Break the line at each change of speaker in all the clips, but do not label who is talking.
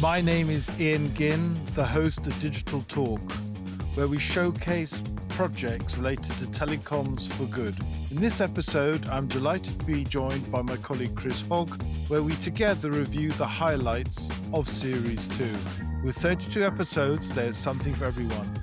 My name is Ian Ginn, the host of Digitel Talk, where we showcase projects related to telecoms for good. In this episode, I'm delighted to be joined by my colleague Chris Hogg, where we together review the highlights of Series 2. With 32 episodes, there's something for everyone.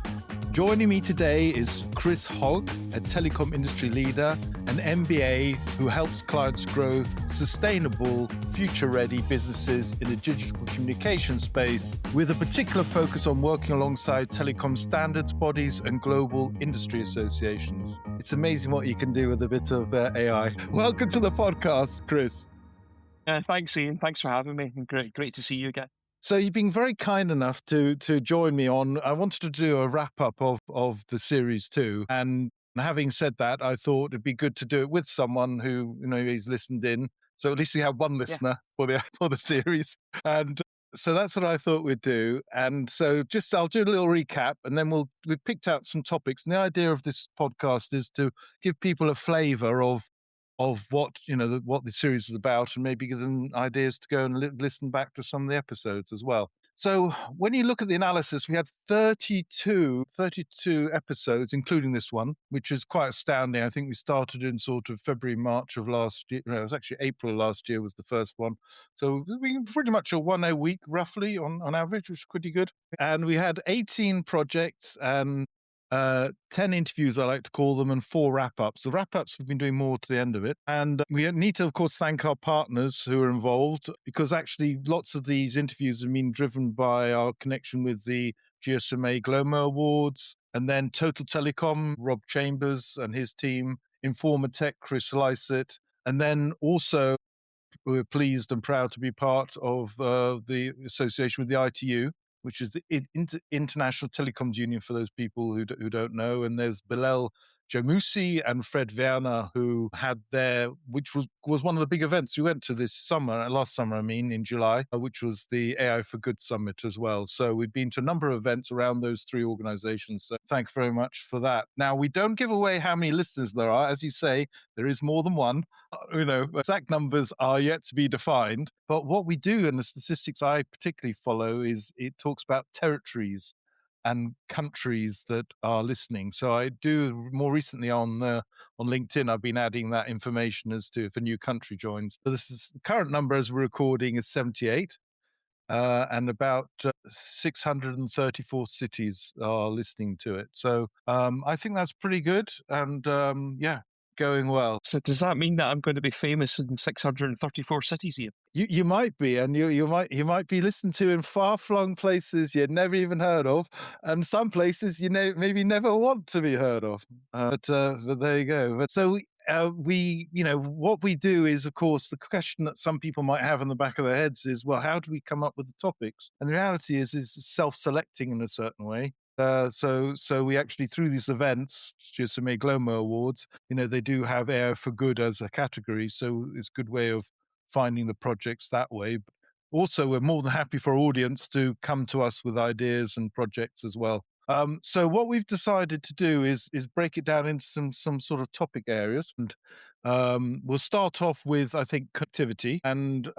Joining me today is Chris Hogg, a telecom industry leader, an MBA who helps clients grow sustainable, future-ready businesses in the digital communication space, with a particular focus on working alongside telecom standards bodies and global industry associations. It's amazing what you can do with a bit of AI. Welcome to the podcast, Chris.
Thanks, Ian. Thanks for having me. Great to see you again.
So you've been very kind enough to join me on. I wanted to do a wrap up of the Series 2, and having said that, I thought it'd be good to do it with someone who he's listened in. So at least you have one listener for the series, and so that's what I thought we'd do. And so I'll do a little recap, and then we've picked out some topics. And the idea of this podcast is to give people a flavour of what what the series is about, and maybe give them ideas to go and listen back to some of the episodes as well. So when you look at the analysis, we had 32 episodes, including this one, which is quite astounding. I think we started in sort of February, March of last year. No, it was actually April last year was the first one. So we pretty much a 1 a week roughly on average, which is pretty good. And we had 18 projects and 10 interviews, I like to call them, and 4 wrap-ups. The wrap-ups we've been doing more to the end of it. And we need to, of course, thank our partners who are involved, because actually lots of these interviews have been driven by our connection with the GSMA GLOMO Awards, and then Total Telecom, Rob Chambers and his team, Informatech, Chris Lysett, and then also we're pleased and proud to be part of the association with the ITU, which is the International Telecoms Union for those people who don't know. And there's Bilal Jamousi and Fred Werner, who had which was one of the big events we went to last summer, in July, which was the AI for Good Summit as well. So we've been to a number of events around those 3 organizations. So thank you very much for that. Now, we don't give away how many listeners there are. As you say, there is more than one. Exact numbers are yet to be defined. But what we do, and the statistics I particularly follow, is it talks about territories and countries that are listening. So I do more recently on LinkedIn, I've been adding that information as to if a new country joins. So the current number as we're recording is 78. And about 634 cities are listening to it. So I think that's pretty good. And going well.
So does that mean that I'm going to be famous in 634 cities here?
You might be, and you might be listened to in far-flung places you'd never even heard of, and some places maybe never want to be heard of. But there you go. But so what we do is, of course, the question that some people might have in the back of their heads is, well, how do we come up with the topics? And the reality is self-selecting in a certain way. So we actually, through these events, GSMA GLOMO Awards, they do have AI for Good as a category. So it's a good way of finding the projects that way. But also, we're more than happy for our audience to come to us with ideas and projects as well. So what we've decided to do is break it down into some sort of topic areas. And we'll start off with, I think, connectivity. And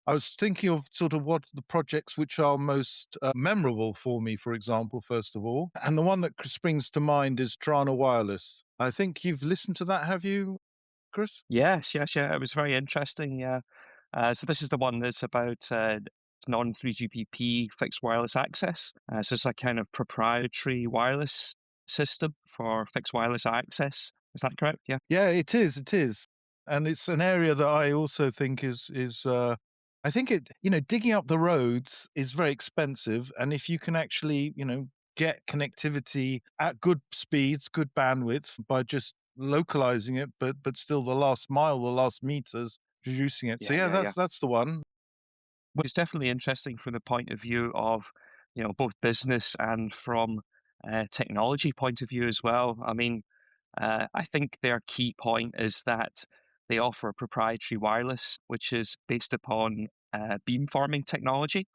I was thinking of sort of what the projects which are most memorable for me, for example, first of all. And the one that springs to mind is Trana Wireless. I think you've listened to that, have you, Chris?
Yes. It was very interesting. Yeah. So this is the one that's about non-3GPP fixed wireless access. So it's a kind of proprietary wireless system for fixed wireless access. Is that correct? Yeah.
Yeah, it is. It is. And it's an area that I also think is I think digging up the roads is very expensive. And if you can actually, get connectivity at good speeds, good bandwidth by just localizing it, but still the last mile, the last meters, reducing it. So that's the one.
Well, it's definitely interesting from the point of view of, both business and from a technology point of view as well. I think their key point is that they offer proprietary wireless, which is based upon beamforming technology,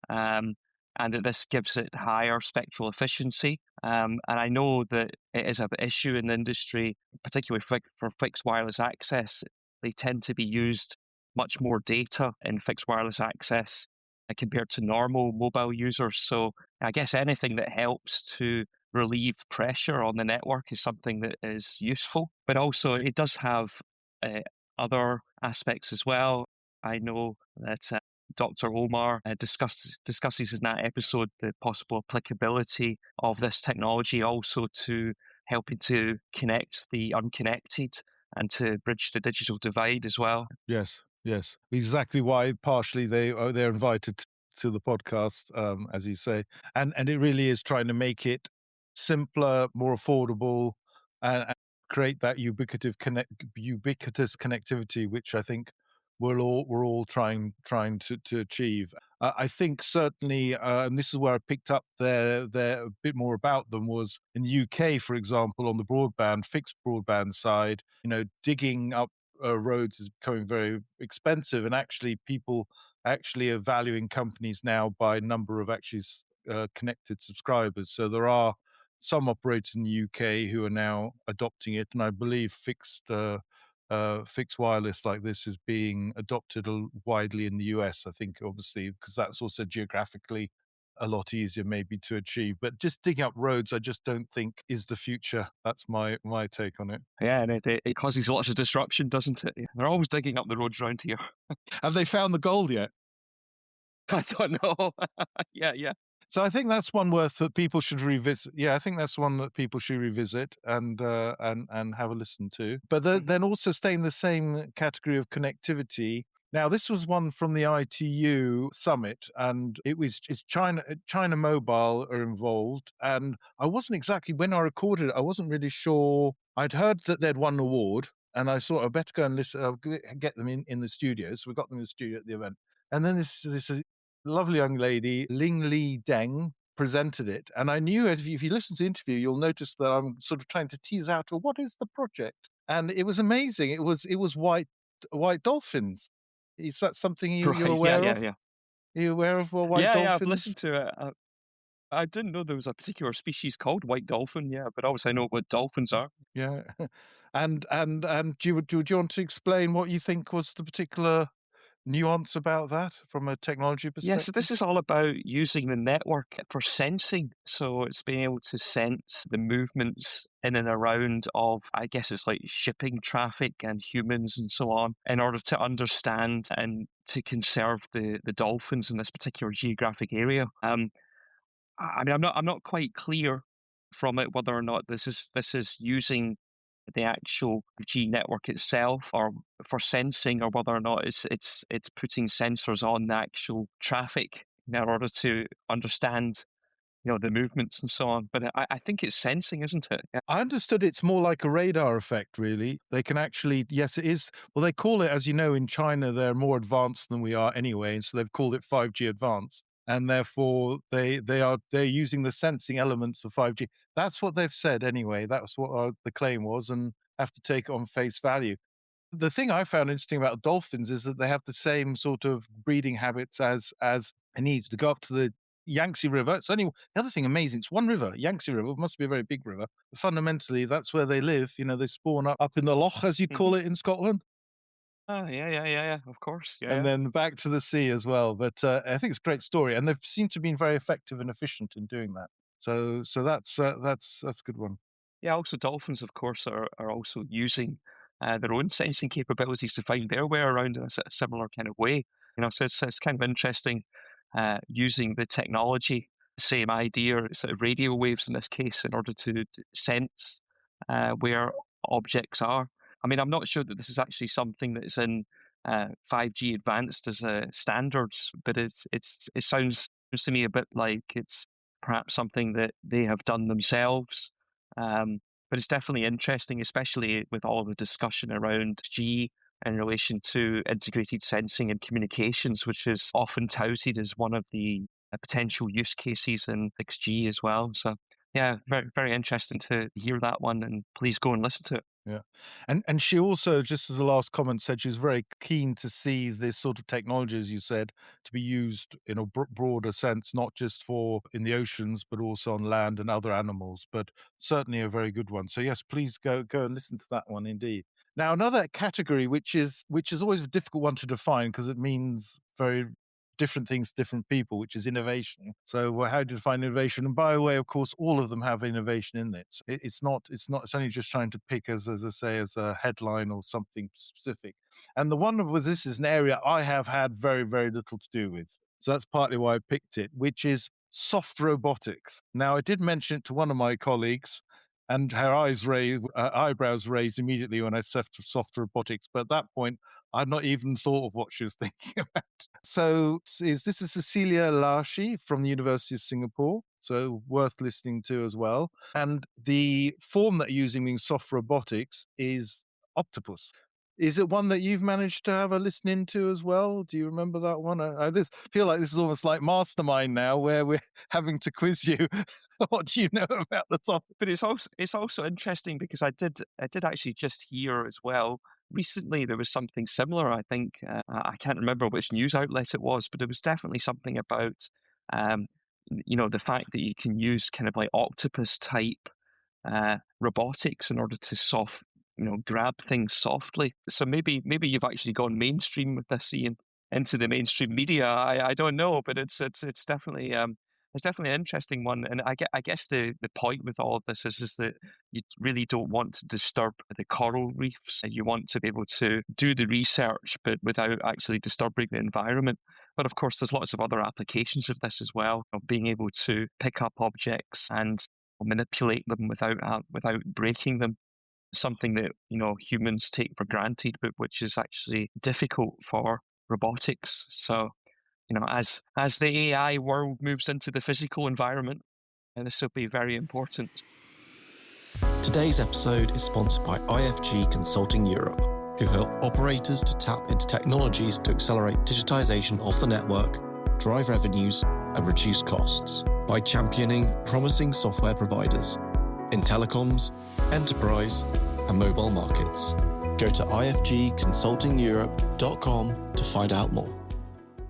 and that this gives it higher spectral efficiency. And I know that it is an issue in the industry, particularly for fixed wireless access. They tend to be used much more data in fixed wireless access compared to normal mobile users. So I guess anything that helps to relieve pressure on the network is something that is useful, but also it does have uh, other aspects as well. I know that Dr. Omar discusses in that episode the possible applicability of this technology also to helping to connect the unconnected and to bridge the digital divide as well.
Yes, yes. Exactly why partially they're invited to the podcast, as you say, and it really is trying to make it simpler, more affordable, and create that ubiquitous connectivity, which I think we're all trying to achieve. I think certainly, and this is where I picked up their a bit more about them was in the UK, for example, on the fixed broadband side. Digging up roads is becoming very expensive, and actually people actually are valuing companies now by number of connected subscribers. So there are some operators in the UK who are now adopting it, and I believe fixed wireless like this is being adopted widely in the US. I think obviously because that's also geographically a lot easier maybe to achieve. But just digging up roads, I just don't think is the future. That's my take on it.
Yeah, and it causes lots of disruption, doesn't it? Yeah. They're always digging up the roads around here.
Have they found the gold yet?
I don't know. Yeah, yeah.
So I think that's one worth that people should revisit. Yeah, I think that's one that people should revisit and have a listen to. But
Mhm.
then also staying in the same category of connectivity. Now, this was one from the ITU summit, and it's China Mobile are involved. And I wasn't exactly when I recorded it, I wasn't really sure. I'd heard that they'd won an award, and I thought I better go and listen. Get them in the studio. So we got them in the studio at the event. And then this lovely young lady, Ling Li Deng, presented it. And I knew if you listen to the interview, you'll notice that I'm sort of trying to tease out, well, what is the project? And it was amazing. It was white dolphins. Is that something you're
Right. Yeah,
aware
yeah,
of?
yeah.
Are you aware of white
Yeah, yeah. I've listened
dolphins?
to it. I didn't know there was a particular species called white dolphin. Yeah, but obviously I know what dolphins are.
Yeah. And do you want to explain what you think was the particular nuance about that from a technology
Yeah, so
perspective?
this is all about using the network for sensing. So it's being able to sense the movements in and around of, I guess it's like shipping traffic and humans and so on, in order to understand and to conserve the dolphins in this particular geographic area. I mean, I'm not quite clear from it whether or not this is using the actual G network itself or for sensing, or whether or not it's putting sensors on the actual traffic in order to understand, the movements and so on. But I think it's sensing, isn't it? Yeah.
I understood it's more like a radar effect, really. They can actually, yes, it is. Well, they call it, as you know, in China, they're more advanced than we are anyway. And so they've called it 5G advanced. And therefore, they're using the sensing elements of 5G. That's what they've said anyway. That's what the claim was, and have to take it on face value. The thing I found interesting about dolphins is that they have the same sort of breeding habits as I need to go up to the Yangtze River. It's only the other thing amazing. It's one river, Yangtze River. It must be a very big river. But fundamentally, that's where they live. They spawn up in the loch, as you
Hmm.
call it in Scotland,
Oh, yeah, yeah, yeah, yeah. Of course, yeah,
and
yeah.
then back to the sea as well. But I think it's a great story, and they've seemed to have been very effective and efficient in doing that. So that's a good one.
Yeah, also dolphins, of course, are also using their own sensing capabilities to find their way around in a similar kind of way. So it's kind of interesting using the technology, the same idea, sort of radio waves in this case, in order to sense where objects are. I mean, I'm not sure that this is actually something that is in 5G advanced as standards, but it sounds to me a bit like it's perhaps something that they have done themselves. um, but it's definitely interesting, especially with all of the discussion around G in relation to integrated sensing and communications, which is often touted as one of the potential use cases in 6G as well. So, yeah, very, very interesting to hear that one, and please go and listen to it.
Yeah. And she also, just as a last comment, said she's very keen to see this sort of technology, as you said, to be used in a broader sense, not just for in the oceans, but also on land and other animals. But certainly a very good one. So yes, please go and listen to that one indeed. Now, another category which is always a difficult one to define because it means very different things to different people, which is innovation. So how do you define innovation? And by the way, of course, all of them have innovation in it. It's only just trying to pick as I say, as a headline or something specific. And the one with this is an area I have had very, very little to do with. So that's partly why I picked it, which is soft robotics. Now, I did mention it to one of my colleagues, and her eyebrows raised immediately when I said soft robotics. But at that point, I'd not even thought of what she was thinking about. So this is Cecilia Lashi from the University of Singapore. So worth listening to as well. And the form that you're using in soft robotics is octopus. Is it one that you've managed to have a listen into as well? Do you remember that one? I feel like this is almost like Mastermind now, where we're having to quiz you. What do you know about the topic?
But it's also interesting because I did actually just hear as well. Recently, there was something similar. I think I can't remember which news outlet it was, but it was definitely something about the fact that you can use kind of like octopus type robotics in order to grab things softly. So maybe you've actually gone mainstream with this, Ian, into the mainstream media. I don't know, but it's definitely an interesting one. And I guess the point with all of this is that you really don't want to disturb the coral reefs. You want to be able to do the research, but without actually disturbing the environment. But of course, there's lots of other applications of this as well, of being able to pick up objects and manipulate them without breaking them. Something that humans take for granted, but which is actually difficult for robotics. So as the AI world moves into the physical environment, and this will be very important.
Today's episode is sponsored by IFG Consulting Europe, who help operators to tap into technologies to accelerate digitization of the network, drive revenues, and reduce costs by championing promising software providers in telecoms, enterprise, and mobile markets. Go to ifgconsultingeurope.com to find out more.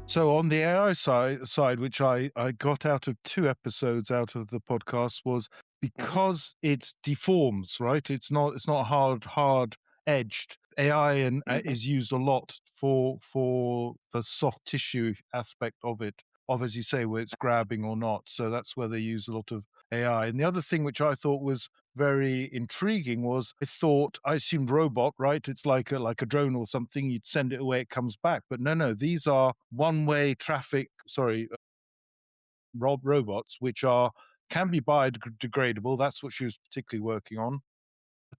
So on the AI side, which I got out of 2 episodes out of the podcast, was because it deforms, right? It's not hard edged. AI is used a lot for the soft tissue aspect of it, as you say, where it's grabbing or not. So that's where they use a lot of AI. And the other thing which I thought was very intriguing was I assumed robot, right? It's like a drone or something. You'd send it away, it comes back. But no, these are one-way robots, which can be biodegradable. That's what she was particularly working on.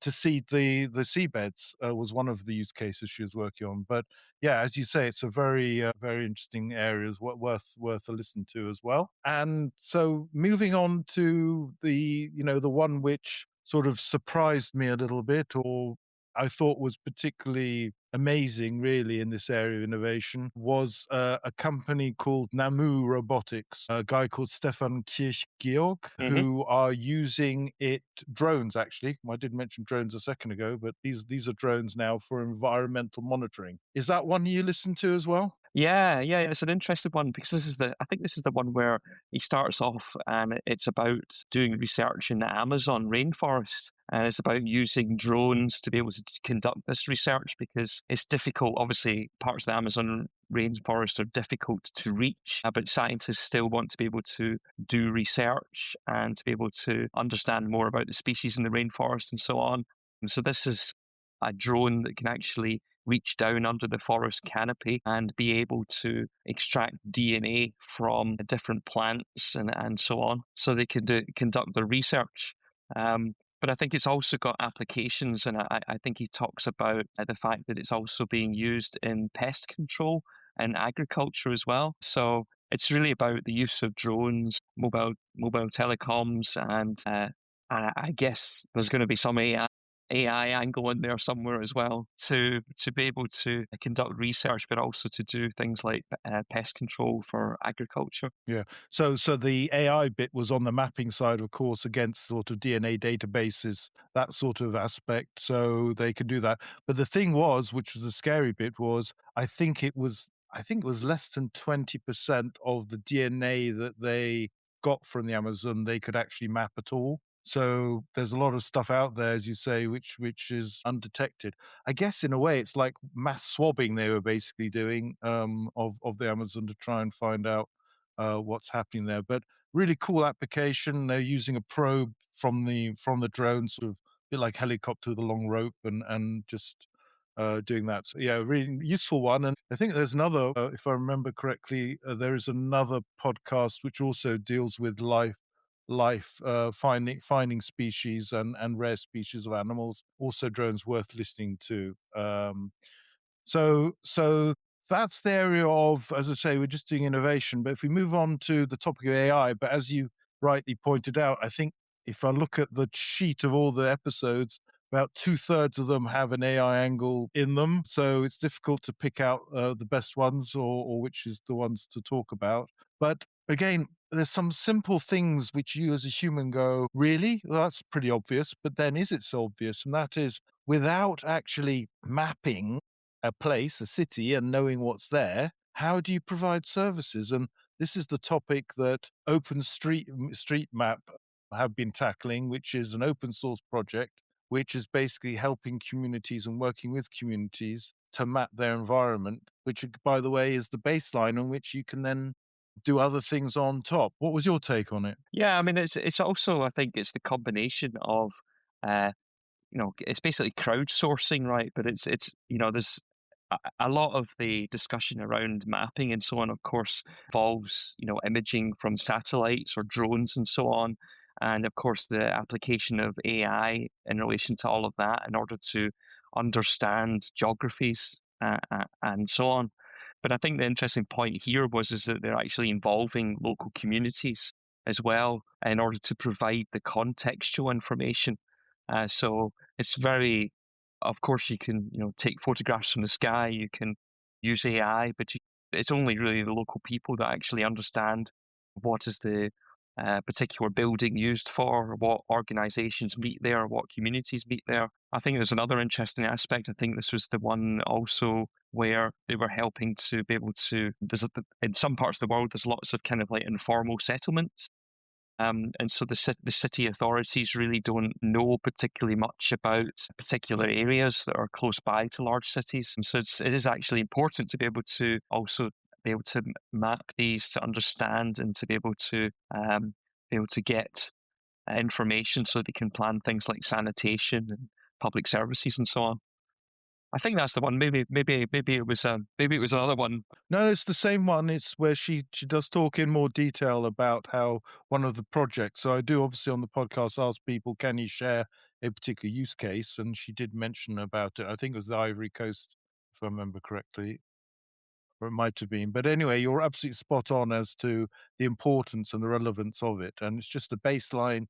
To seed the seabeds was one of the use cases she was working on. But yeah, as you say, it's a very very interesting area, worth a listen to as well. And so moving on to the one which sort of surprised me a little bit, or I thought was particularly amazing, really, in this area of innovation, was a company called Namu Robotics, a guy called Stefan Kirch-Georg, who are using drones, actually. I did mention drones a second ago, but these are drones now for environmental monitoring. Is that one you listen to as well?
Yeah, it's an interesting one because I think this is the one where he starts off and it's about doing research in the Amazon rainforest. And it's about using drones to be able to conduct this research because it's difficult. Obviously, parts of the Amazon rainforest are difficult to reach, but scientists still want to be able to do research and to be able to understand more about the species in the rainforest and so on. And so this is a drone that can actually reach down under the forest canopy and be able to extract DNA from different plants and so on, so they can conduct their research. But I think it's also got applications, and I think he talks about the fact that it's also being used in pest control and agriculture as well. So it's really about the use of drones, mobile telecoms, and I guess there's going to be some AI angle in there somewhere as well to be able to conduct research, but also to do things like pest control for agriculture.
Yeah. So the AI bit was on the mapping side, of course, against sort of DNA databases, that sort of aspect. So they could do that. But the thing was, which was the scary bit, was I think it was less than 20% of the DNA that they got from the Amazon they could actually map at all. So there's a lot of stuff out there, as you say, which is undetected. I guess in a way it's like mass swabbing they were basically doing of the Amazon to try and find out what's happening there. But really cool application. They're using a probe from the drone, sort of a bit like helicopter with a long rope, and just doing that. So yeah, really useful one. And I think there's another, if I remember correctly, there is another podcast which also deals with finding species and rare species of animals. Also, drones worth listening to. So that's the area of, as I say, we're just doing innovation. But if we move on to the topic of AI, but as you rightly pointed out, I think if I look at the sheet of all the episodes, about 2/3 of them have an AI angle in them. So it's difficult to pick out the best ones or which is the ones to talk about. But again, there's some simple things which you as a human go, really? Well, that's pretty obvious. But then is it so obvious? And that is without actually mapping a place, a city, and knowing what's there, how do you provide services? And this is the topic that Street Map have been tackling, which is an open source project, which is basically helping communities and working with communities to map their environment, which, by the way, is the baseline on which you can then do other things on top. What was your take on it?
Yeah, I mean, it's also, I think it's the combination of, uh, it's basically crowdsourcing, right? But it's there's a lot of the discussion around mapping and so on, of course, involves imaging from satellites or drones and so on, and of course the application of AI in relation to all of that in order to understand geographies and so on. But I think the interesting point here is that they're actually involving local communities as well in order to provide the contextual information. So it's very, of course, you can take photographs from the sky, you can use AI, but it's only really the local people that actually understand what is the particular building used for, what organisations meet there, what communities meet there. I think there's another interesting aspect. I think this was the one also where they were helping to be able to. In some parts of the world, there's lots of kind of like informal settlements. And so the city authorities really don't know particularly much about particular areas that are close by to large cities. And so it is actually important to be able to also be able to map these, to understand, and to be able to get information so they can plan things like sanitation and public services and so on. I think that's the one. Maybe it was another one.
No, it's the same one. It's where she does talk in more detail about how one of the projects. So I do obviously on the podcast ask people, can you share a particular use case? And she did mention about it. I think it was the Ivory Coast, if I remember correctly, or it might have been. But anyway, you're absolutely spot on as to the importance and the relevance of it. And it's just a baseline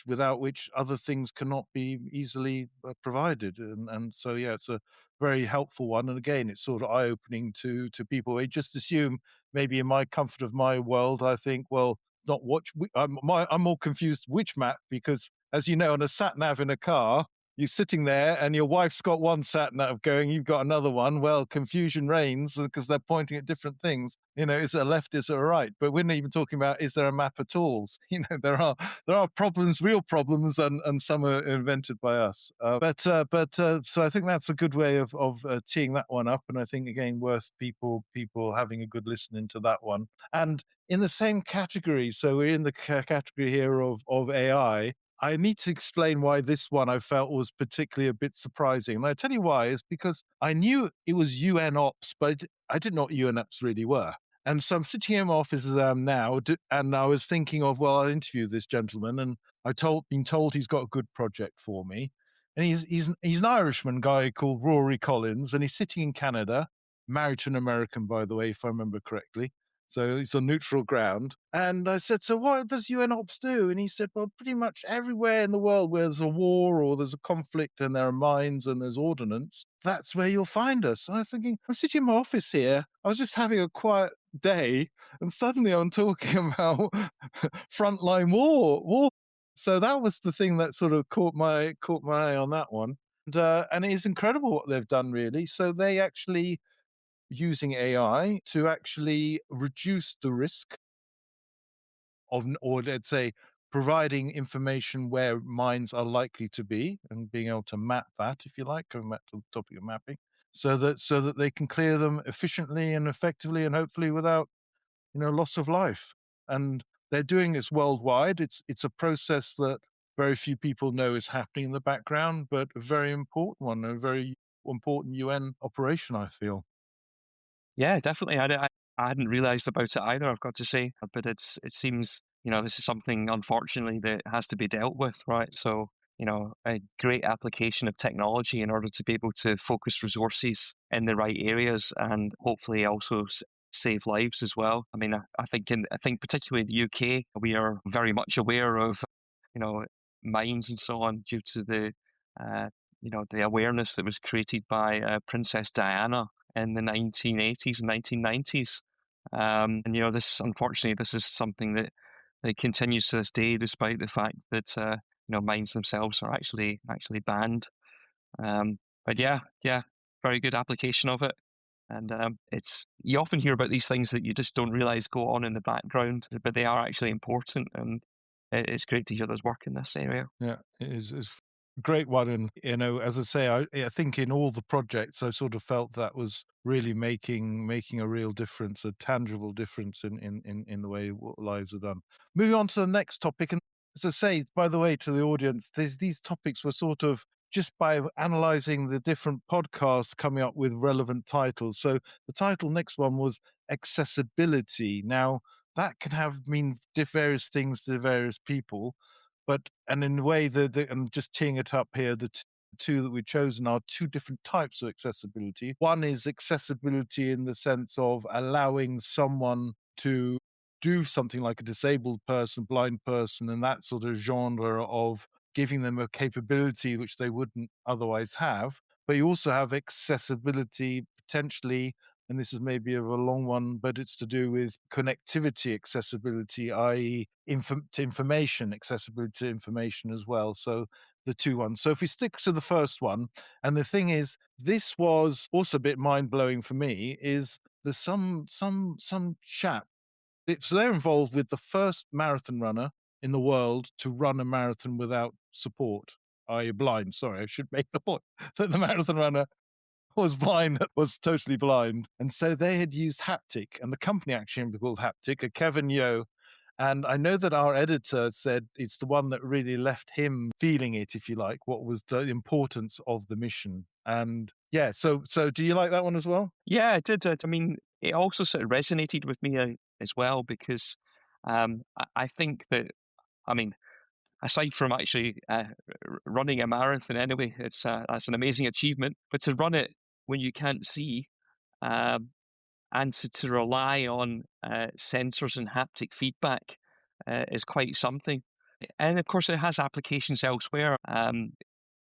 without which other things cannot be easily provided. And so, yeah, it's a very helpful one. And again, it's sort of eye-opening to people. They just assume, maybe in my comfort of my world, I think, well, not watch. I'm more confused which map, because as you know, on a sat nav in a car, you're sitting there and your wife's got one sat nav going, you've got another one. Well, confusion reigns because they're pointing at different things. Is it a left, is it a right? But we're not even talking about, is there a map at all? There are problems, real problems, and some are invented by us. So I think that's a good way of teeing that one up. And I think, again, worth people having a good listen into that one. And in the same category, so we're in the category here of AI. I need to explain why this one I felt was particularly a bit surprising. And I tell you why, is because I knew it was UN Ops, but I didn't know what UN Ops really were. And so I'm sitting in my office as I am now, and I was thinking of, well, I'll interview this gentleman, and been told he's got a good project for me. And he's an Irishman guy called Rory Collins, and he's sitting in Canada, married to an American, by the way, if I remember correctly. So he's on neutral ground. And I said, so what does UN Ops do? And he said, well, pretty much everywhere in the world where there's a war or there's a conflict and there are mines and there's ordnance, that's where you'll find us. And I was thinking, I'm sitting in my office here. I was just having a quiet day, and suddenly I'm talking about frontline war. So that was the thing that sort of caught my eye on that one. And it is incredible what they've done, really. So they actually using AI to actually reduce the risk of, or let's say, providing information where mines are likely to be and being able to map that, if you like, going back to the topic of mapping, so that they can clear them efficiently and effectively and hopefully without loss of life. And they're doing this worldwide. It's a process that very few people know is happening in the background, but a very important one, a very important UN operation, I feel.
Yeah, definitely. I hadn't realized about it either, I've got to say, but it seems, this is something unfortunately that has to be dealt with, right? So, a great application of technology in order to be able to focus resources in the right areas and hopefully also save lives as well. I mean, I think particularly in the UK, we are very much aware of, you know, mines and so on due to uh, the awareness that was created by Princess Diana in the 1980s and 1990s. And this, unfortunately, this is something that continues to this day, despite the fact that mines themselves are actually banned. But yeah, very good application of it. And it's you often hear about these things that you just don't realize go on in the background, but they are actually important. And it's great to hear there's work in this area.
Yeah, it's a great one. And, as I say, I think in all the projects, I sort of felt that was really making a real difference, a tangible difference in the way what lives are done. Moving on to the next topic. And as I say, by the way, to the audience, these topics were sort of just by analyzing the different podcasts coming up with relevant titles. So the title next one was accessibility. Now, that can mean various things to various people. But and in a way, I'm just teeing it up here. The two that we've chosen are two different types of accessibility. One is accessibility in the sense of allowing someone to do something like a disabled person, blind person, and that sort of genre of giving them a capability which they wouldn't otherwise have. But you also have accessibility potentially, and this is maybe a long one, but it's to do with connectivity accessibility, i.e., to information, accessibility to information as well. So the two ones. So if we stick to the first one, and the thing is, this was also a bit mind blowing for me. Is there's some chap. So they're involved with the first marathon runner in the world to run a marathon without support. i.e., blind. Sorry, I should make the point that the marathon runner was blind, was totally blind. And so they had used haptic, and the company actually was called Haptic, a Kevin Yo. And I know that our editor said it's the one that really left him feeling it, if you like, what was the importance of the mission. And yeah, so do you like that one as well?
Yeah, it did. I mean, it also sort of resonated with me as well because I think that, I mean, aside from actually running a marathon anyway, that's an amazing achievement. But to run it when you can't see, um, and to rely on sensors and haptic feedback is quite something. And of course, it has applications elsewhere.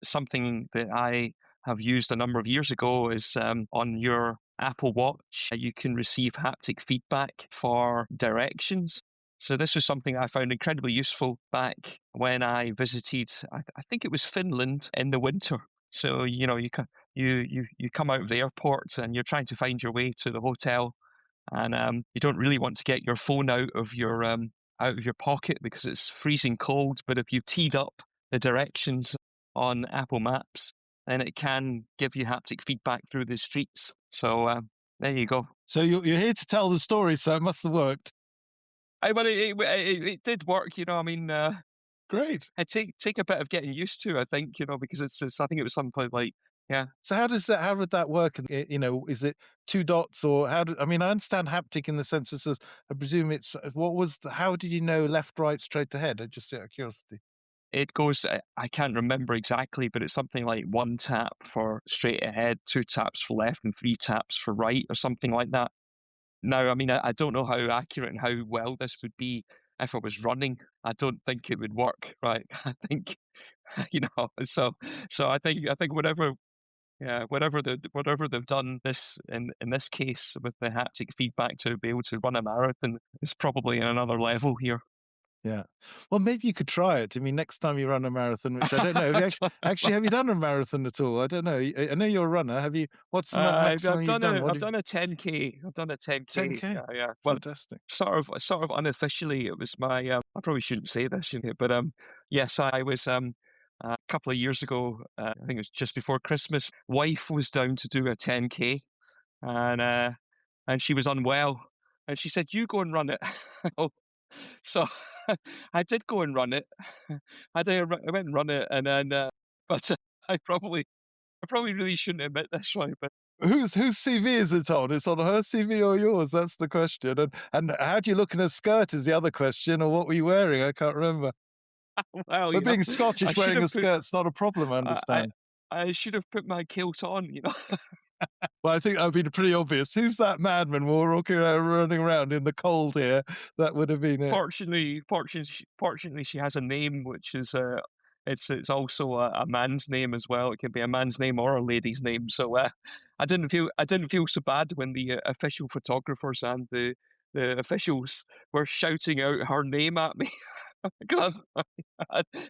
Something that I have used a number of years ago is on your Apple Watch, you can receive haptic feedback for directions. So this was something I found incredibly useful back when I visited, I think it was Finland in the winter. So you come out of the airport and you're trying to find your way to the hotel, and you don't really want to get your phone out of your pocket because it's freezing cold. But if you teed up the directions on Apple Maps, then it can give you haptic feedback through the streets. So there you go.
So you're here to tell the story, so it must have worked.
It did work, I mean,
Great.
it take a bit of getting used to, I think, because I think it was something like, yeah.
So how would that work? And is it two dots or I mean, I understand haptic in the sense it says, I presume it's, how did you know left, right, straight ahead? Just out of curiosity.
It goes, I can't remember exactly, but it's something like one tap for straight ahead, two taps for left, and three taps for right, or something like that. Now, I mean, I don't know how accurate and how well this would be if I was running. I don't think it would work, right? I think, so I think whatever, yeah, whatever they've done in this case with the haptic feedback to be able to run a marathon is probably in another level here.
Yeah. Well, maybe you could try it. I mean, next time you run a marathon, which I don't know, have you actually have you done a marathon at all? I don't know. I know you're a runner. Have you? What's the maximum you've done? What
I've
have you?
done a 10K. I've done a 10K.
10K.
Yeah. Well,
Fantastic.
sort of unofficially, it was my. I probably shouldn't say this, but yes, I was a couple of years ago. I think it was just before Christmas. Wife was down to do a 10K, and she was unwell, and she said, "You go and run it." Oh, so I did go and run it. I went and run it, and then but I probably really shouldn't admit this, right? But
Whose CV is it on? It's on her CV or yours? That's the question. And how do you look in a skirt is the other question. Or what were you wearing? I can't remember.
well,
But being
I
Scottish,
should
wearing a
have put
skirt's not a problem. I
I
understand.
I should have put my kilt on,
Well, I think that would be pretty obvious. Who's that madman walking around, running around in the cold here? That would have been it.
Fortunately, she has a name which is it's also a man's name as well. It can be a man's name or a lady's name. So I didn't feel so bad when the official photographers and the officials were shouting out her name at me 'cause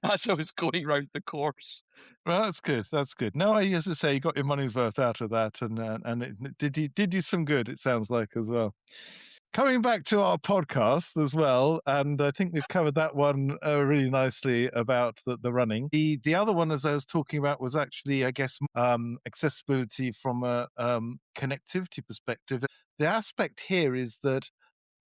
as I was going round the course.
Well, that's good. That's good. No, as I say, you got your money's worth out of that, and it did you some good. It sounds like as well. Coming back to our podcast as well, and I think we've covered that one really nicely about the running. The other one, as I was talking about, was actually, I guess, accessibility from a connectivity perspective. The aspect here is that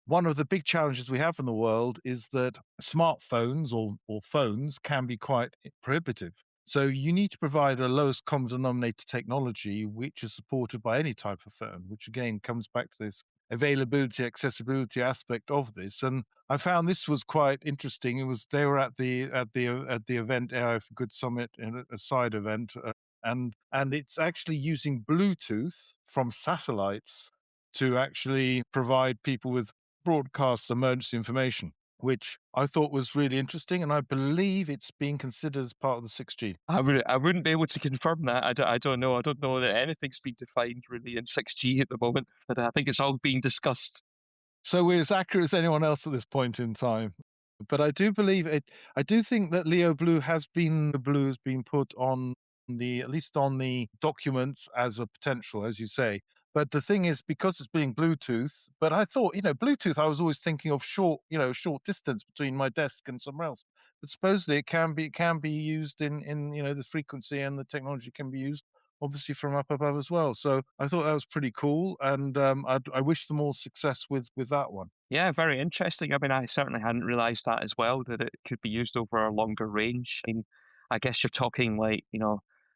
one of the big challenges we have in the world is that smartphones or phones can be quite prohibitive. So you need to provide a lowest common denominator technology which is supported by any type of phone, which again comes back to this availability, accessibility aspect of this. And I found this was quite interesting. It was they were at the event AI for Good Summit in a side event, and it's actually using Bluetooth from satellites to actually provide people with broadcast emergency information, which I thought was really interesting, and I believe it's being considered as part of the 6G.
I wouldn't be able to confirm that. I don't know. I don't know that anything's been defined really in 6G at the moment, but I think it's all being discussed.
So we're as accurate as anyone else at this point in time. But I do believe it. I do think that Blue has been put on at least on the documents as a potential, as you say. But the thing is, because it's being Bluetooth, but I thought, Bluetooth, I was always thinking of short distance between my desk and somewhere else. But supposedly it can be used in the frequency, and the technology can be used obviously from up above as well. So I thought that was pretty cool, and I wish them all success with that one.
Yeah, very interesting. I mean, I certainly hadn't realised that as well, that it could be used over a longer range. I mean, I guess you're talking like,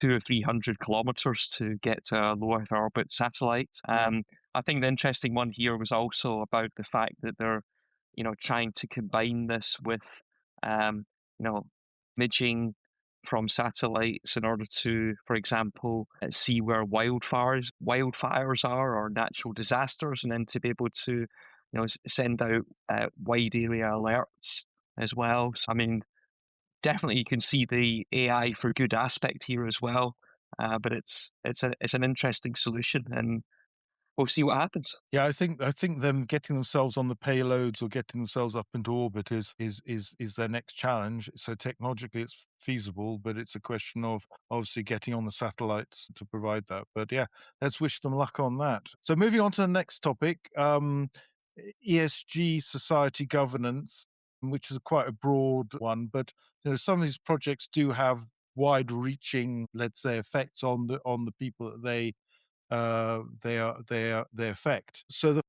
200 or 300 kilometers to get to a low Earth orbit satellite. I think the interesting one here was also about the fact that they're, trying to combine this with, you know, imaging from satellites in order to, for example, see where wildfires are or natural disasters, and then to be able to send out wide area alerts as well. So, I mean, definitely you can see the AI for good aspect here as well. But it's an interesting solution, and we'll see what happens.
Yeah, I think them getting themselves on the payloads or getting themselves up into orbit is their next challenge. So technologically it's feasible, but it's a question of obviously getting on the satellites to provide that. But yeah, let's wish them luck on that. So moving on to the next topic, ESG society governance, which is quite a broad one, but some of these projects do have wide-reaching, let's say, effects on the people that they affect. So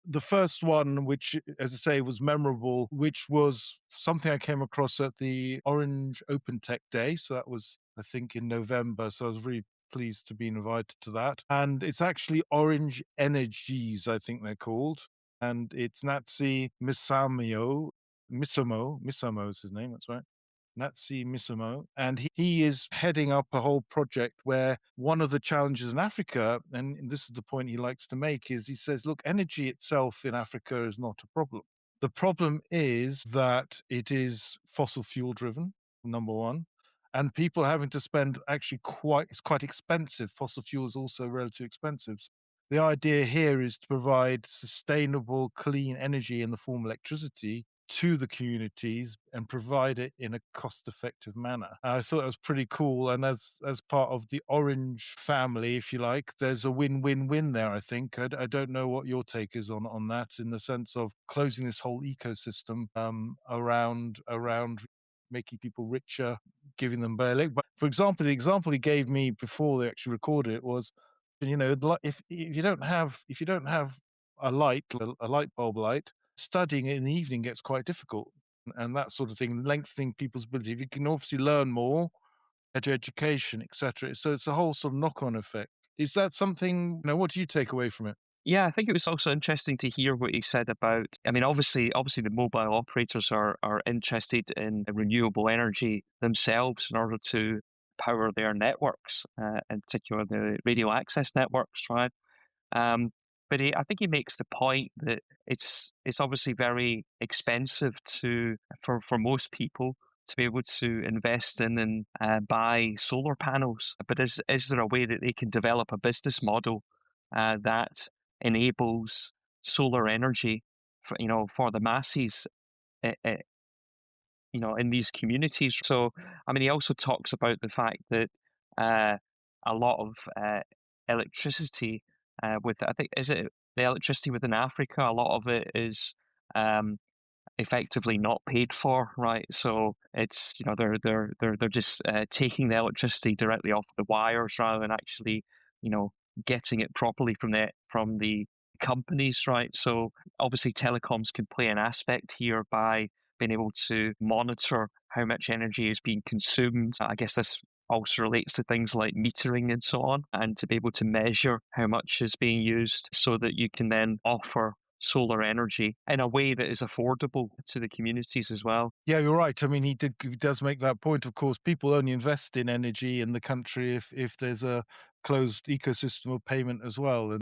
the first one, which, as I say, was memorable, which was something I came across at the Orange Open Tech Day. So that was, I think, in November. So I was really pleased to be invited to that. And it's actually Orange Energies, I think they're called. And it's Natsi Misomo is his name, that's right. Natsi Misomo, and he is heading up a whole project where one of the challenges in Africa, and this is the point he likes to make, is he says, look, energy itself in Africa is not a problem. The problem is that it is fossil fuel driven, number one, and people having to spend actually it's quite expensive. Fossil fuel is also relatively expensive. The idea here is to provide sustainable, clean energy in the form of electricity to the communities and provide it in a cost-effective manner. I thought that was pretty cool. And as part of the Orange family, if you like, there's a win-win-win there, I think. I don't know what your take is on that, in the sense of closing this whole ecosystem around making people richer, giving them bail. But for example, the example he gave me before they actually recorded it was, if you don't have a light bulb light, studying in the evening gets quite difficult, and that sort of thing, lengthening people's ability. You can obviously learn more, better education, etc. So it's a whole sort of knock-on effect. Is that something? What do you take away from it?
Yeah, I think it was also interesting to hear what he said about. I mean, obviously, the mobile operators are interested in renewable energy themselves in order to power their networks, in particular the radio access networks, right? Um, but I think he makes the point that it's obviously very expensive for most people to be able to invest in and buy solar panels. But is there a way that they can develop a business model that enables solar energy for the masses, uh, uh, in these communities? So, I mean, he also talks about the fact that a lot of electricity I think, is it the electricity within Africa? A lot of it is um, effectively not paid for, right? So it's they're just taking the electricity directly off the wires rather than actually getting it properly from the companies, right? So obviously telecoms can play an aspect here by being able to monitor how much energy is being consumed. I guess this also relates to things like metering and so on, and to be able to measure how much is being used so that you can then offer solar energy in a way that is affordable to the communities as well.
Yeah, you're right. I mean, he does make that point. Of course, people only invest in energy in the country if there's a closed ecosystem of payment as well,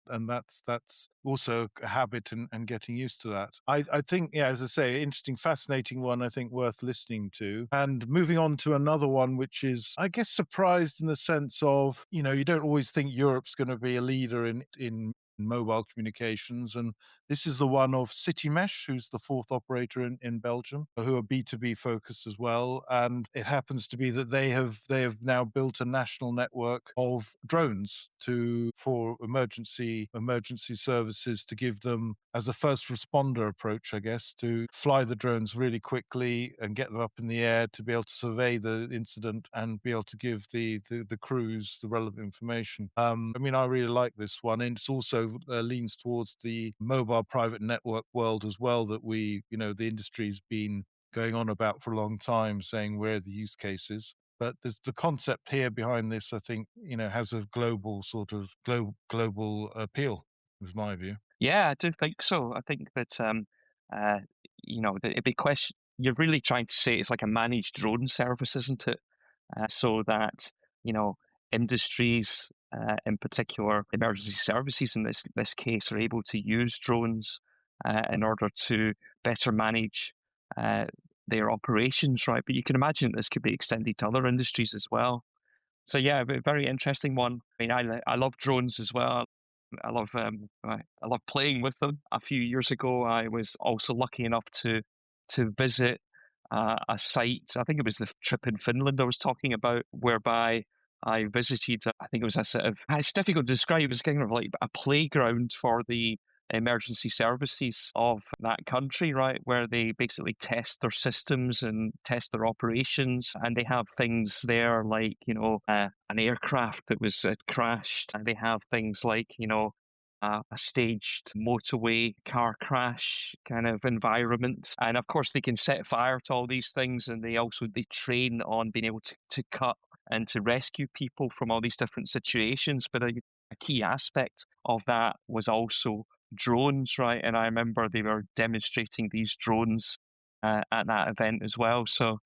and that's also a habit, and getting used to that. I think, yeah, as I say, interesting, fascinating one. I think worth listening to. And moving on to another one, which is, I guess, surprised in the sense of, you don't always think Europe's going to be a leader in mobile communications, and this is the one of CityMesh, who's the fourth operator in Belgium, who are B2B focused as well. And it happens to be that they have now built a national network of drones for emergency services, to give them as a first responder approach, I guess, to fly the drones really quickly and get them up in the air to be able to survey the incident and be able to give the crews the relevant information. I mean, I really like this one, and it's also leans towards the mobile private network world as well, that the industry's been going on about for a long time, saying where are the use cases. But there's the concept here behind this, I think, has a global sort of global appeal, is my view.
Yeah, I do think so. I think that uh, the big question, you're really trying to say it's like a managed drone service, isn't it? So that you know industries, in particular emergency services in this case, are able to use drones in order to better manage uh, their operations, right? But you can imagine this could be extended to other industries as well. So yeah, a very interesting one. I mean, I love drones as well. I love playing with them. A few years ago, I was also lucky enough to visit a site. I think it was the trip in Finland I was talking about, whereby I visited. I think it was a sort of. It's difficult to describe. It's kind of like a playground for the emergency services of that country, right, where they basically test their systems and test their operations, and they have things there like an aircraft that was crashed, and they have things like a staged motorway car crash kind of environment. And of course, they can set fire to all these things, and they train on being able to cut and to rescue people from all these different situations. But a key aspect of that was also drones, right? And I remember they were demonstrating these drones at that event as well. So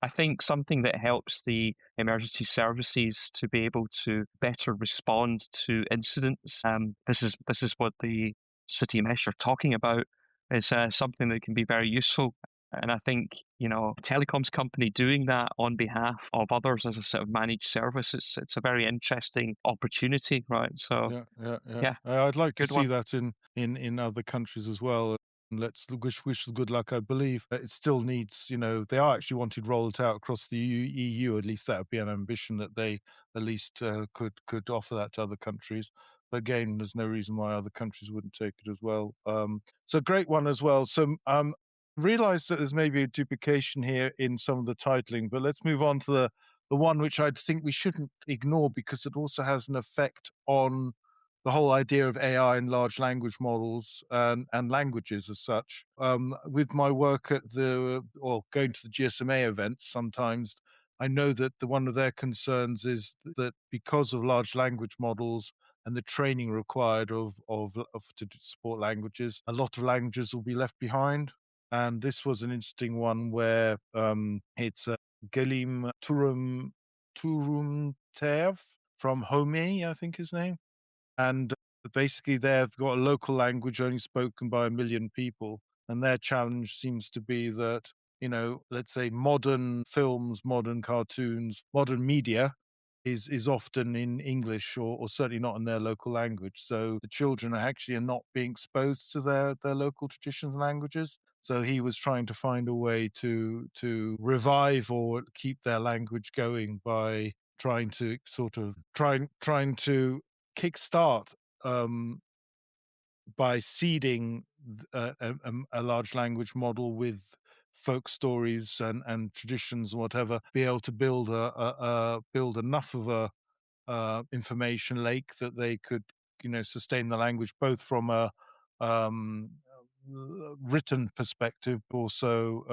I think something that helps the emergency services to be able to better respond to incidents. This is what the City Mesh are talking about. Is something that can be very useful. And I think, a telecoms company doing that on behalf of others as a sort of managed service, it's a very interesting opportunity, right? So,
Yeah.
yeah,
I'd like to
good
see
one.
that in other countries as well. let's wish good luck. I believe that it still needs, they are actually wanting to roll it out across the EU. At least that would be an ambition that they at least could offer that to other countries. But again, there's no reason why other countries wouldn't take it as well. So great one as well. So realize that there's maybe a duplication here in some of the titling, but let's move on to the one which I think we shouldn't ignore because it also has an effect on the whole idea of AI and large language models and languages as such. With my work at going to the GSMA events, sometimes I know that one of their concerns is that because of large language models and the training required to support languages, a lot of languages will be left behind. And this was an interesting one where it's Gelim Turumtev from Home, I think his name. And basically, they've got a local language only spoken by 1 million people. And their challenge seems to be that, let's say modern films, modern cartoons, modern media is often in English or certainly not in their local language. So the children are not being exposed to their local traditions and languages. So he was trying to find a way to revive or keep their language going by trying to trying to kickstart by seeding a large language model with folk stories and traditions and whatever, be able to build build enough of a information lake that they could, sustain the language both from a um, written perspective, but also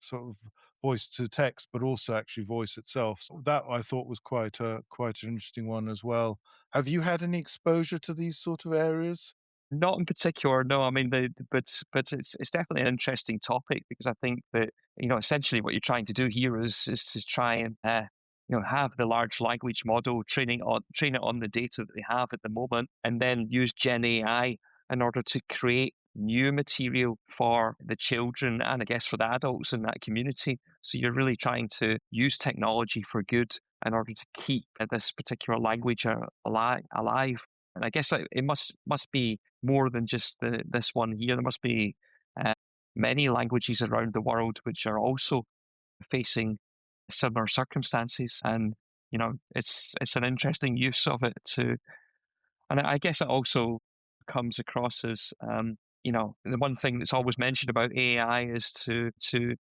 sort of voice to text, but also actually voice itself. So that I thought was quite an interesting one as well. Have you had any exposure to these sort of areas?
Not in particular, no. I mean, but it's definitely an interesting topic because I think that essentially what you're trying to do here is to try and have the large language model train it on the data that they have at the moment, and then use Gen AI in order to create new material for the children and I guess for the adults in that community. So you're really trying to use technology for good in order to keep this particular language alive. And I guess it must be more than just this one here. There must be uh, many languages around the world which are also facing similar circumstances, and it's an interesting use of it to. And I guess it also comes across as the one thing that's always mentioned about AI is to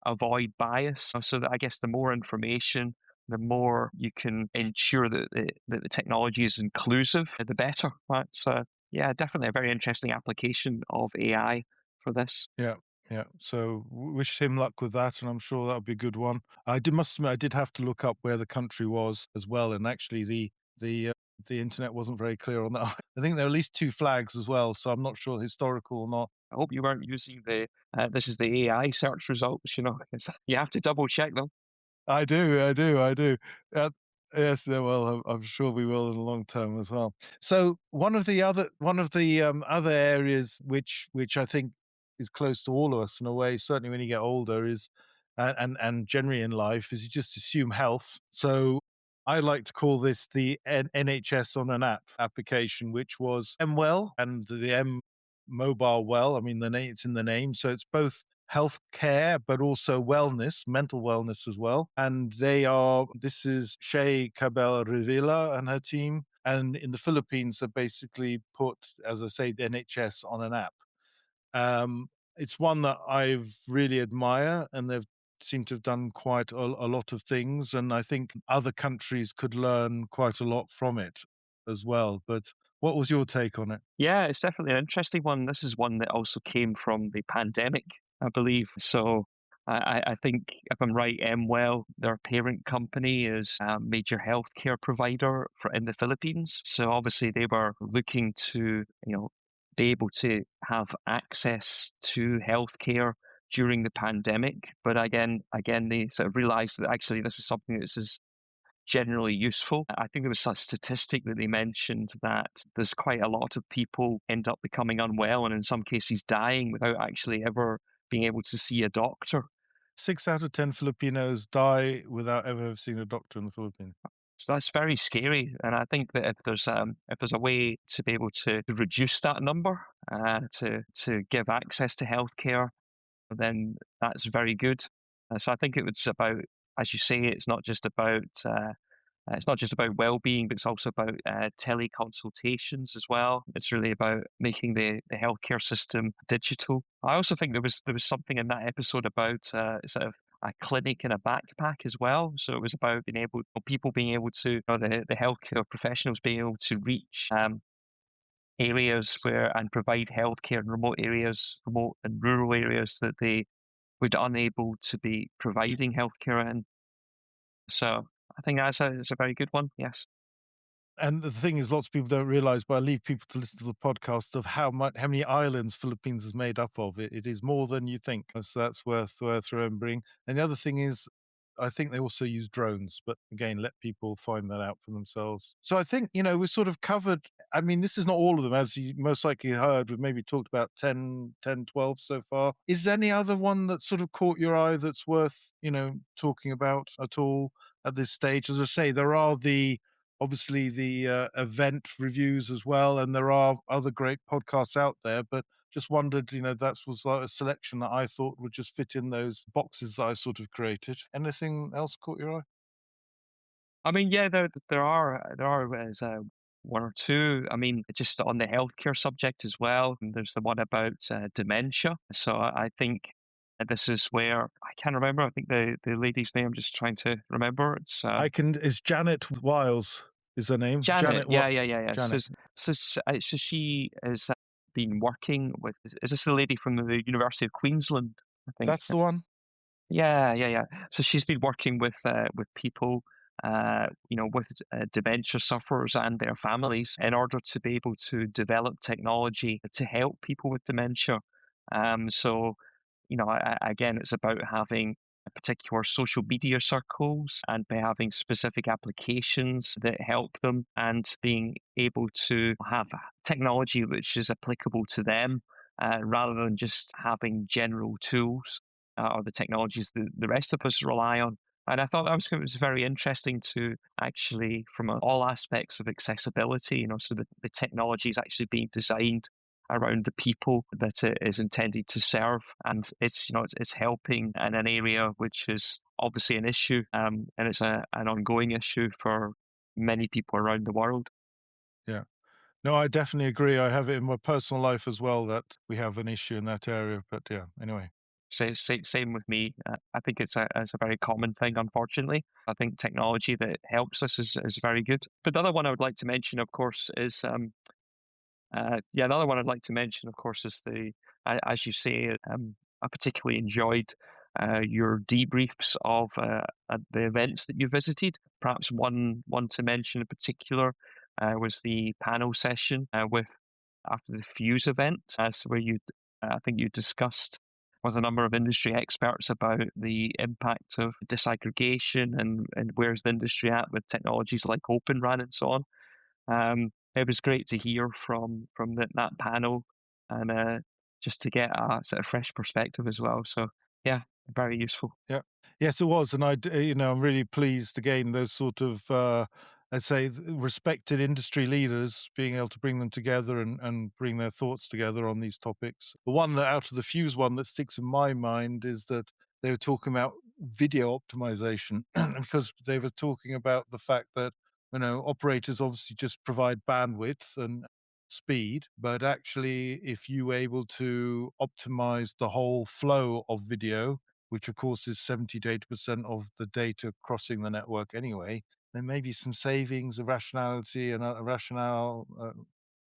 avoid bias. So that I guess the more information, the more you can ensure that the technology is inclusive, the better. Right? So yeah, definitely a very interesting application of AI for this.
Yeah. Yeah, so wish him luck with that, and I'm sure that'll be a good one. Must admit, I did have to look up where the country was as well, and actually the the internet wasn't very clear on that. I think there are at least 2 flags as well, so I'm not sure historical or not.
I hope you weren't using this is the AI search results. 'Cause you have to double check them.
I do. Uh, yes, well, I'm sure we will in the long term as well. So one of the other areas which I think is close to all of us in a way, certainly when you get older, is and generally in life is you just assume health. So I like to call this the NHS on an app application, which was MWell and the M mobile well. I mean, it's in the name, so it's both healthcare, but also wellness, mental wellness as well. And this is Shay Cabell Rivilla and her team. And in the Philippines, they basically put, as I say, the NHS on an app. It's one that I've really admire, and they've seem to have done quite a lot of things. And I think other countries could learn quite a lot from it as well. But what was your take on it?
Yeah, it's definitely an interesting one. This is one that also came from the pandemic, I believe. So I think, if I'm right, Mwell, their parent company, is a major healthcare provider in the Philippines. So obviously they were looking to, be able to have access to healthcare during the pandemic. But again, they sort of realized that actually this is something that is generally useful. I think there was a statistic that they mentioned that there's quite a lot of people end up becoming unwell and in some cases dying without actually ever being able to see a doctor.
6 out of 10 Filipinos die without ever seeing a doctor in the Philippines.
So that's very scary, and I think that if there's a way to be able to reduce that number, to give access to healthcare, then that's very good. So I think it was about, as you say, it's not just about well-being, but it's also about teleconsultations as well. It's really about making the healthcare system digital. I also think there was something in that episode about sort of a clinic in a backpack as well. So it was about people being able to, the healthcare professionals being able to reach areas where and provide healthcare in remote and rural areas that they would unable to be providing healthcare in. So I think it's a very good one. Yes.
And the thing is, lots of people don't realize, but I leave people to listen to the podcast of how many islands Philippines is made up of. It is more than you think. So that's worth remembering. And the other thing is, I think they also use drones, but again, let people find that out for themselves. So I think, we've sort of covered, I mean, this is not all of them, as you most likely heard. We've maybe talked about 12 so far. Is there any other one that sort of caught your eye that's worth, talking about at all at this stage? As I say, there are obviously the event reviews as well, and there are other great podcasts out there, but just wondered, that was like a selection that I thought would just fit in those boxes that I sort of created. Anything else caught your eye?
I mean, yeah, there are one or two. I mean, just on the healthcare subject as well. There's the one about dementia. So I think this is where I can't remember. I think the lady's name. I'm just trying to remember.
Is Janet Wiles is her name?
Janet. Yeah, yeah, yeah, yeah.
Janet.
So she has been working with. Is this the lady from the University of Queensland? I think
That's the one.
Yeah, yeah, yeah. So she's been working with people, with dementia sufferers and their families in order to be able to develop technology to help people with dementia. So, again, it's about having particular social media circles and by having specific applications that help them and being able to have technology which is applicable to them rather than just having general tools or the technologies that the rest of us rely on. And I thought it was very interesting to actually, from all aspects of accessibility, so the technology is actually being designed around the people that it is intended to serve, and it's helping in an area which is obviously an issue, and it's an ongoing issue for many people around the world.
Yeah. No, I definitely agree. I have it in my personal life as well that we have an issue in that area. But yeah, anyway.
Same with me. I think it's a very common thing, unfortunately. I think technology that helps us is very good. But the other one I would like to mention, of course, is another one I'd like to mention, of course, is as you say, I particularly enjoyed your debriefs of the events that you visited. Perhaps one to mention in particular was the panel session with after the FYUZ event, so where I think you discussed with a number of industry experts about the impact of disaggregation and where's the industry at with technologies like Open RAN and so on. It was great to hear from that panel and just to get a sort of fresh perspective as well. So yeah, very useful.
Yeah. Yes, it was. And I'm really pleased again, those sort of, I'd say, respected industry leaders being able to bring them together and bring their thoughts together on these topics. The one that out of the FYUZ one that sticks in my mind is that they were talking about video optimization because they were talking about the fact that, operators obviously just provide bandwidth and speed, but actually, if you were able to optimize the whole flow of video, which of course is 70 to 80% of the data crossing the network anyway, there may be some savings of rationality and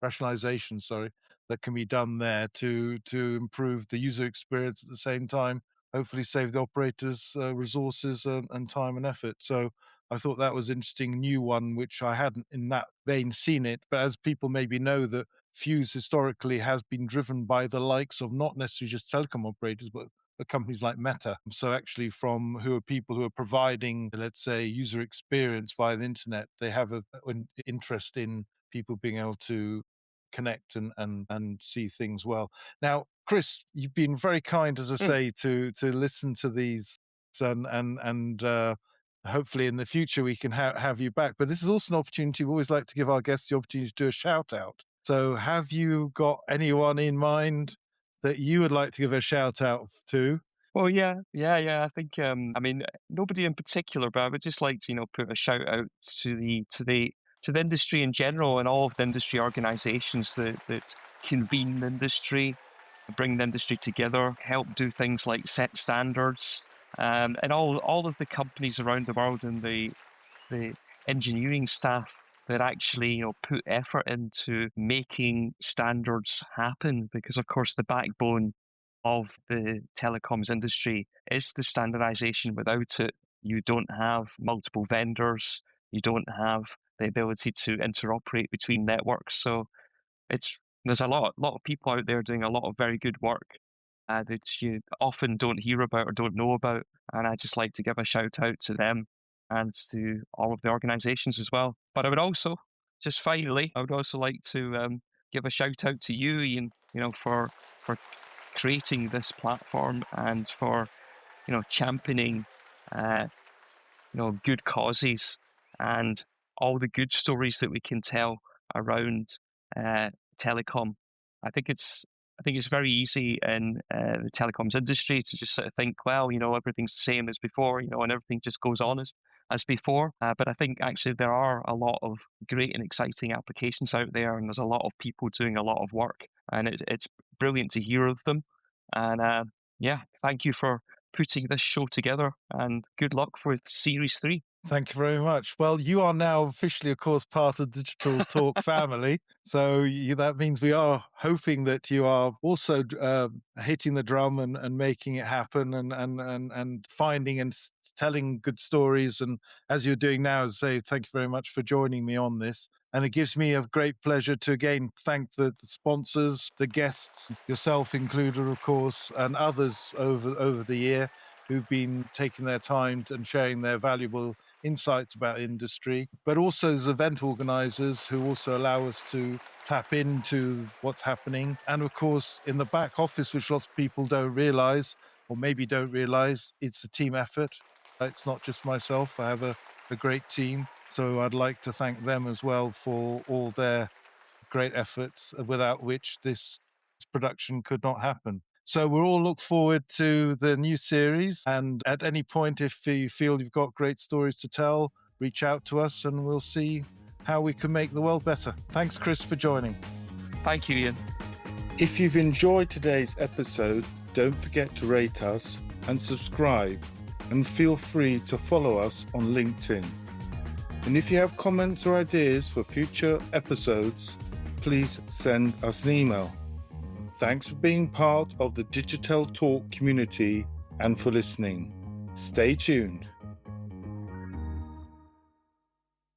rationalization, that can be done there to improve the user experience at the same time, hopefully save the operators resources and time and effort. So I thought that was interesting, new one, which I hadn't in that vein seen it. But as people maybe know, that FYUZ historically has been driven by the likes of not necessarily just telecom operators, but companies like Meta. So actually from who are people who are providing, let's say, user experience via the internet, they have an interest in people being able to connect and see things well. Now, Chris, you've been very kind, as I say, to listen to these and hopefully in the future we can have you back. But this is also an opportunity. We always like to give our guests the opportunity to do a shout out. So have you got anyone in mind that you would like to give a shout out to?
Well, yeah. I think, I mean, nobody in particular, but I would just like to, put a shout out to the industry in general, and all of the industry organisations that convene the industry, bring the industry together, help do things like set standards, and all of the companies around the world, and the engineering staff that actually put effort into making standards happen, because of course the backbone of the telecoms industry is the standardization. Without it, you don't have multiple vendors, you don't have the ability to interoperate between networks. So there's a lot of people out there doing a lot of very good work that you often don't hear about or don't know about, and I just like to give a shout out to them and to all of the organisations as well. But I would also, just finally, I would also like to give a shout out to you, Ian, for creating this platform, and for championing good causes and all the good stories that we can tell around telecom. I think it's very easy in the telecoms industry to just sort of think, well, everything's the same as before, and everything just goes on as before. But I think actually there are a lot of great and exciting applications out there, and there's a lot of people doing a lot of work, and it's brilliant to hear of them. And thank you for putting this show together, and good luck for Series 3.
Thank you very much. Well, you are now officially, of course, part of the Digital Talk family. So that means we are hoping that you are also hitting the drum and making it happen, and finding and telling good stories. And as you're doing now, say thank you very much for joining me on this. And it gives me a great pleasure to again thank the sponsors, the guests, yourself included, of course, and others over the year who've been taking their time and sharing their valuable insights about industry, but also as event organizers who also allow us to tap into what's happening. And of course, in the back office, which lots of people don't realize, or maybe don't realize, it's a team effort. It's not just myself. I have a great team. So I'd like to thank them as well for all their great efforts, without which this production could not happen. So we'll all look forward to the new series. And at any point, if you feel you've got great stories to tell, reach out to us and we'll see how we can make the world better. Thanks, Chris, for joining.
Thank you, Ian.
If you've enjoyed today's episode, don't forget to rate us and subscribe, and feel free to follow us on LinkedIn. And if you have comments or ideas for future episodes, please send us an email. Thanks for being part of the Digitel Talk community and for listening. Stay tuned.